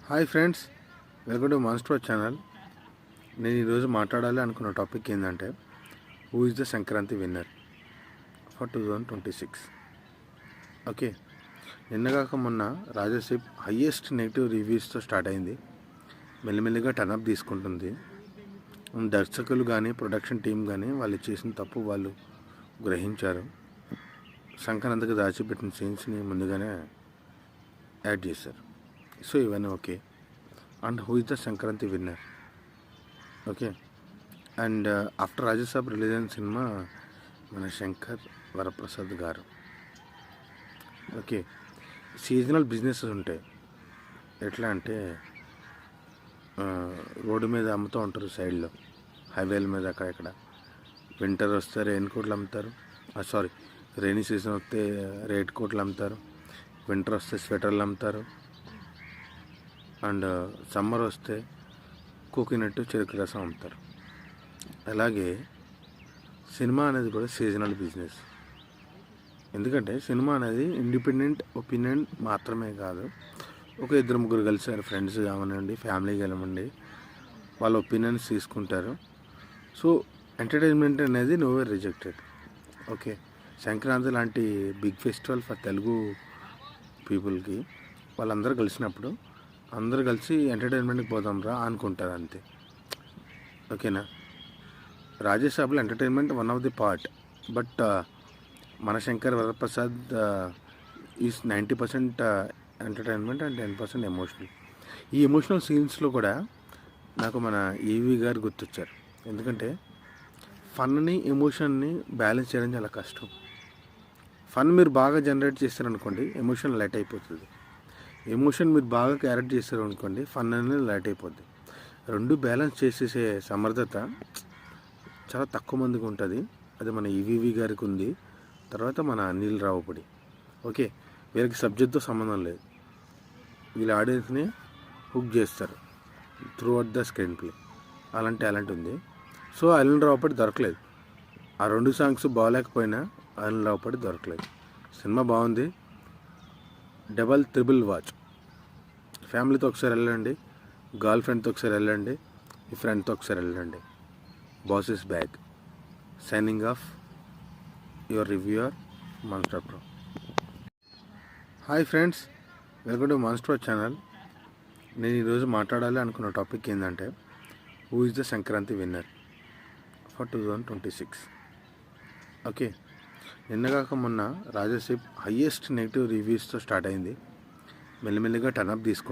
Hi friends, welcome to monster channel. నేను ఈరోజు మాట్లాడాలి అనుకున్న టాపిక్ ఏంటంటే who is the Sankranti winner for 2026. Okay, నిన్నగాక మొన్న రాజాసీబ్ హయ్యెస్ట్ నెగిటివ్ రివ్యూస్తో స్టార్ట్ అయింది. మెల్లిమెల్లిగా టర్నప్ తీసుకుంటుంది. దర్శకులు కానీ ప్రొడక్షన్ టీం కానీ వాళ్ళు చేసిన తప్పు వాళ్ళు గ్రహించారు. సంక్రాంతికి దాచిపెట్టిన సీన్స్ని ముందుగానే యాడ్ చేశారు. సో ఇవన్నీ okay. And who is the Sankranti winner? Okay. And after Rajasaab release అయిన సినిమా మన శంకర్ వరప్రసాద్ గారు. ఓకే, సీజనల్ బిజినెసెస్ ఉంటాయి. ఎట్లా అంటే రోడ్డు మీద అమ్ముతూ ఉంటారు, సైడ్లో హైవేల మీద అక్కడెక్కడ. వింటర్ వస్తే రెయిన్ కోట్లు అమ్ముతారు, రైనీ సీజన్ వస్తే రెయిన్ కోట్లు అమ్ముతారు. వింటర్ వస్తే స్వెటర్లు అమ్ముతారు. అండ్ సమ్మర్ వస్తే కోకోనట్ చెరుకు రసం అమ్ముతారు. అలాగే సినిమా అనేది కూడా సీజనల్ బిజినెస్. ఎందుకంటే సినిమా అనేది ఇండిపెండెంట్ ఒపీనియన్ మాత్రమే కాదు. ఒక ఇద్దరు ముగ్గురు కలిసారు, ఫ్రెండ్స్ కావనండి, ఫ్యామిలీ కానివ్వండి, వాళ్ళ ఒపీనియన్స్ తీసుకుంటారు. సో ఎంటర్టైన్మెంట్ అనేది నోవేర్ రిజెక్టెడ్. ఓకే, సంక్రాంతి లాంటి బిగ్ ఫెస్టివల్ ఫర్ తెలుగు పీపుల్కి వాళ్ళందరూ కలిసినప్పుడు అందరూ కలిసి ఎంటర్టైన్మెంట్కి పోదాం రా అనుకుంటారు, అంతే. ఓకేనా? రాజేసాబ్లో entertainment one of the part, but మన Shankar Varaprasad is 90% entertainment and 10% emotional. ఈ ఎమోషనల్ సీన్స్లో కూడా నాకు మన ఈవి గారు గుర్తొచ్చారు. ఎందుకంటే ఫన్ని ఎమోషన్ని బ్యాలెన్స్ చేయడం చాలా కష్టం. ఫన్ మీరు బాగా జనరేట్ చేస్తారనుకోండి, ఎమోషన్ లైట్ అయిపోతుంది. ఎమోషన్ మీరు బాగా క్యారెక్ట్ చేస్తారు అనుకోండి, ఫన్ అనేది లైట్ అయిపోద్ది. రెండు బ్యాలెన్స్ చేసేసే సమర్థత చాలా తక్కువ మందికి ఉంటుంది. అది మన ఈవీవి గారికి ఉంది, తర్వాత మన అనిల్ రావుపూడి. ఓకే, వీళ్ళకి సబ్జెక్ట్తో సంబంధం లేదు, వీళ్ళ ఆడియన్స్ని హుక్ చేస్తారు through out the screen play. అలాంటి టాలెంట్ ఉంది. సో అనిల్ రావుపూడి దొరకలేదు. ఆ రెండు సాంగ్స్ బాగాలేకపోయినా అనిల్ రావుపూడి దొరకలేదు. సినిమా బాగుంది, డబల్ ట్రిపుల్ వాచ్. ఫ్యామిలీతో ఒకసారి వెళ్ళండి, గర్ల్ ఫ్రెండ్తో ఒకసారి వెళ్ళండి, మీ ఫ్రెండ్తో ఒకసారి వెళ్ళండి. Boss is back. Signing off, your reviewer monster pro. Hi friends, welcome to monster channel. నేను ఈరోజు మాట్లాడాలి అనుకున్న టాపిక్ ఏంటంటే who is the Sankranti winner for 2026. Okay, నిన్నగాక మొన్న రాజాసీబ్ హయ్యెస్ట్ నెగిటివ్ రివ్యూస్తో స్టార్ట్ అయింది. మెల్లిమెల్లిగా టర్నప్ తీసుకుంటుంది.